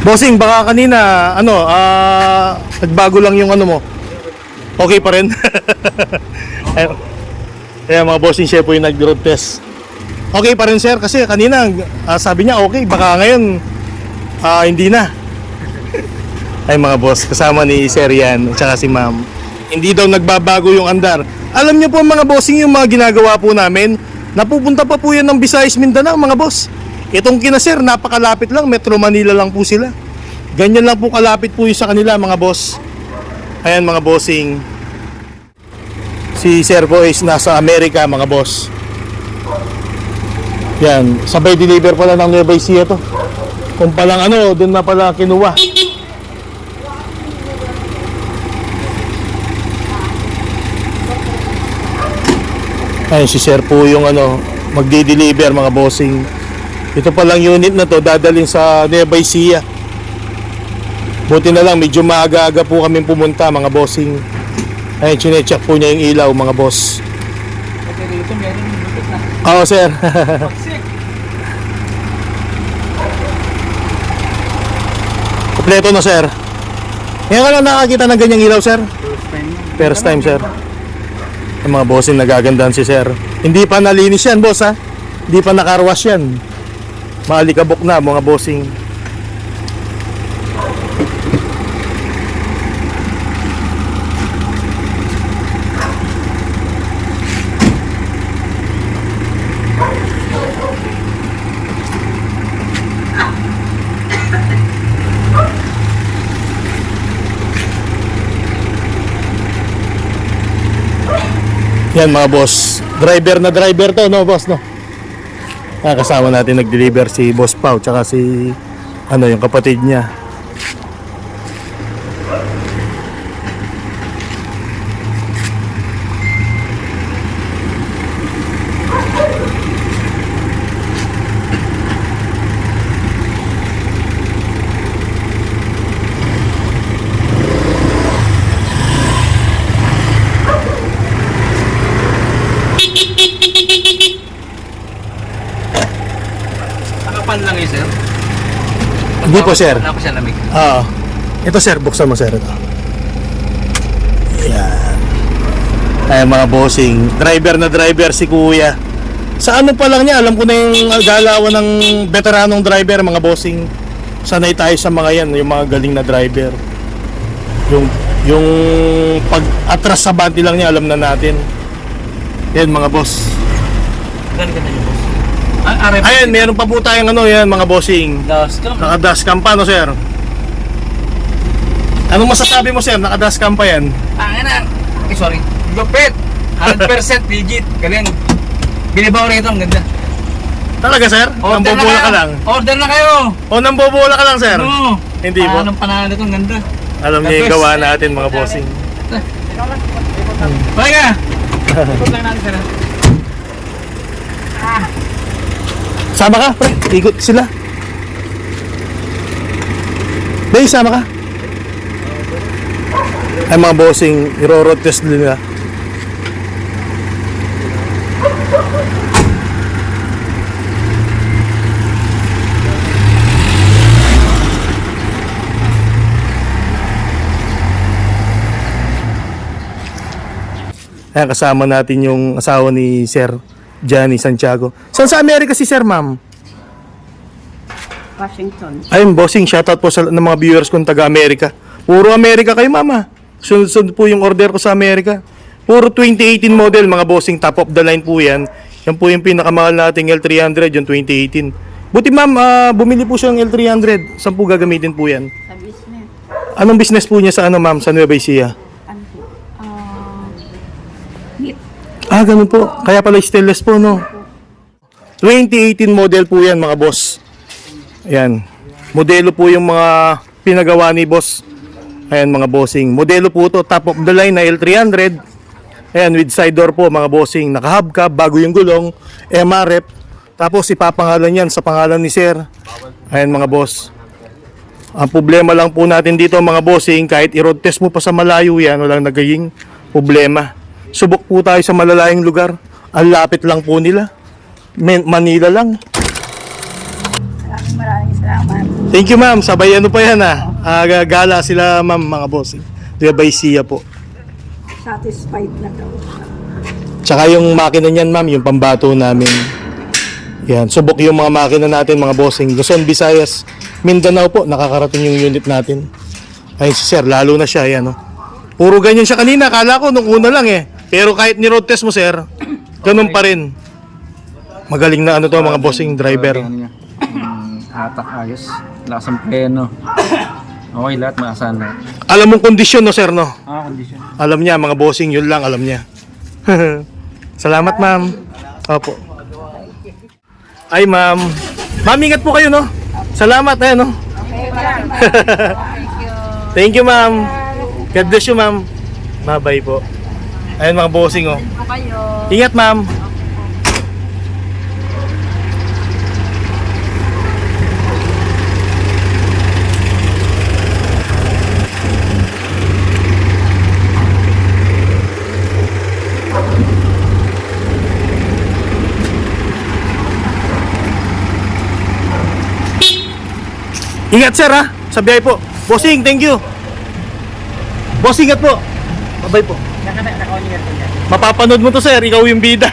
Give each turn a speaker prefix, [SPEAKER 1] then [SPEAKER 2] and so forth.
[SPEAKER 1] Bossing, baka kanina, nagbago lang yung ano mo. Okay pa rin? Ayan mga bossing, siya po yung nag-road test. Okay pa rin sir, kasi kanina sabi niya okay, baka ngayon hindi na. Ay mga boss, kasama ni Sir yan at saka si ma'am. Hindi daw nagbabago yung andar. Alam niyo po mga bossing, yung mga ginagawa po namin, napupunta pa po yan ng Visayas, Mindanao mga boss. Itong kina sir, napakalapit lang, Metro Manila lang po sila. Ganyan lang po kalapit po yung sa kanila mga boss. Ayan mga bossing. Si sir po is nasa Amerika mga boss. Yan, sabay deliver pala ng Nueva Ecija to. Kung palang doon na pala kinuha. Ayun si sir po yung magdi-deliver mga bossing. Ito palang unit na to dadalhin sa Nueva Ecija. Buti na lang medyo maaga-aga po kami pumunta mga bossing. Ayun, chinecheck po niya yung ilaw mga boss.
[SPEAKER 2] Okay, dito meron lupit na.
[SPEAKER 1] Oo sir. Kompleto na sir. Ngayon ka lang nakakita ng ganyang ilaw sir?
[SPEAKER 2] First time.
[SPEAKER 1] First time sir. Yung mga bossing nagagandahan si sir. Hindi pa nalinis yan boss ha. Hindi pa nakarwash yan. Maalikabok na mga bossing. Yan mga boss, driver na driver to no boss no. Kasama natin nag-deliver si Boss Pao tsaka si yung kapatid niya.
[SPEAKER 2] Nakapan lang eh, sir.
[SPEAKER 1] Hindi po sir.
[SPEAKER 2] Wala pa siya lamig.
[SPEAKER 1] Ito sir, buksan mo sir ito. Yan. Ay mga bossing, driver na driver si kuya. Sa pa lang niya, alam ko na yung galawan ng veteranong driver mga bossing. Sanay tayo sa mga yan, yung mga galing na driver. Yung pag-atras sa bante lang niya, alam na natin. Yan mga boss.
[SPEAKER 2] Ganda niyo, boss.
[SPEAKER 1] Ayan, meron pa po tayong yan mga bossing.
[SPEAKER 2] Dashcam.
[SPEAKER 1] Naka-dashcam pa no sir? Anong masasabi mo sir? Naka-dashcam pa yan?
[SPEAKER 2] Sorry. Lupit. 100% legit. Galing. Binibaw rito, ang ganda.
[SPEAKER 1] Talaga sir? Nambobola ka lang?
[SPEAKER 2] Order na kayo.
[SPEAKER 1] O nambobola ka lang sir?
[SPEAKER 2] No.
[SPEAKER 1] Hindi po.
[SPEAKER 2] Anong panalo ito, ang ganda.
[SPEAKER 1] Alam niyo yung gawa natin mga bossing.
[SPEAKER 2] Bye ka. Ikot lang natin, sir.
[SPEAKER 1] Sama ka pre, ikot sila. Bay, sama ka. Ay mga bossing, iro-road test nila. Ayan, kasama natin yung asawa ni Sir Johnny Santiago. Saan sa Amerika si Sir, ma'am?
[SPEAKER 3] Washington.
[SPEAKER 1] Ayun, bossing, shoutout po sa mga viewers kong taga-Amerika. Puro Amerika kayo, mama. Sunod-sunod po yung order ko sa Amerika. Puro 2018 model, mga bossing, top of the line po yan. Yan po yung pinakamahal nating L300, yung 2018. Buti ma'am, bumili po siya ng L300. Saan po gagamitin po yan?
[SPEAKER 3] Sa business.
[SPEAKER 1] Anong business po niya sa ma'am, sa Nueva Ecija?
[SPEAKER 3] Ano po? Meat.
[SPEAKER 1] Ganun po. Kaya pala stainless po, no? 2018 model po yan, mga boss. Ayan. Modelo po yung mga pinagawa ni boss. Ayan, mga bossing. Modelo po to, top of the line na L300. Ayan, with side door po, mga bossing. Naka-hubcap, bago yung gulong, MRF. Tapos ipapangalan yan sa pangalan ni Sir. Ayan, mga boss. Ang problema lang po natin dito, mga bossing, kahit i-road test mo pa sa malayo yan, walang nagiging problema. Subok po tayo sa malalayang lugar. Ang lapit lang po nila. Manila lang.
[SPEAKER 3] Maraming Salamat.
[SPEAKER 1] Thank you ma'am. Sabay ano pa yan gala sila ma'am mga boss. By Sia po.
[SPEAKER 3] Satisfied na daw.
[SPEAKER 1] Tsaka yung makina niyan ma'am, yung pambato namin. Yan, subok yung mga makina natin mga bossing. Luzon, Visayas, Mindanao po, nakakarating yung unit natin. Ayun si sir, lalo na siya, yan Puro ganyan siya kanina, akala ko nung una lang Pero kahit ni road test mo sir, ganun pa rin. Magaling na to mga bossing driver.
[SPEAKER 2] Hatak ayos. Lakas ang preno. Okay, lahat maasahan na.
[SPEAKER 1] Alam mong kondisyon no sir no?
[SPEAKER 2] Condition.
[SPEAKER 1] Alam niya mga bossing, yun lang alam niya. Salamat ma'am. Opo. Ay ma'am. Ma'am, ingat po kayo no. Salamat no. Thank you ma'am. God bless you ma'am. Bye-bye po. Ayun mga bossing Ingat ma'am. Ingat sir sa biyahe po. Bossing, thank you. Boss, ingat po. Bye-bye po. Mapapanood mo to sir, ikaw yung bida.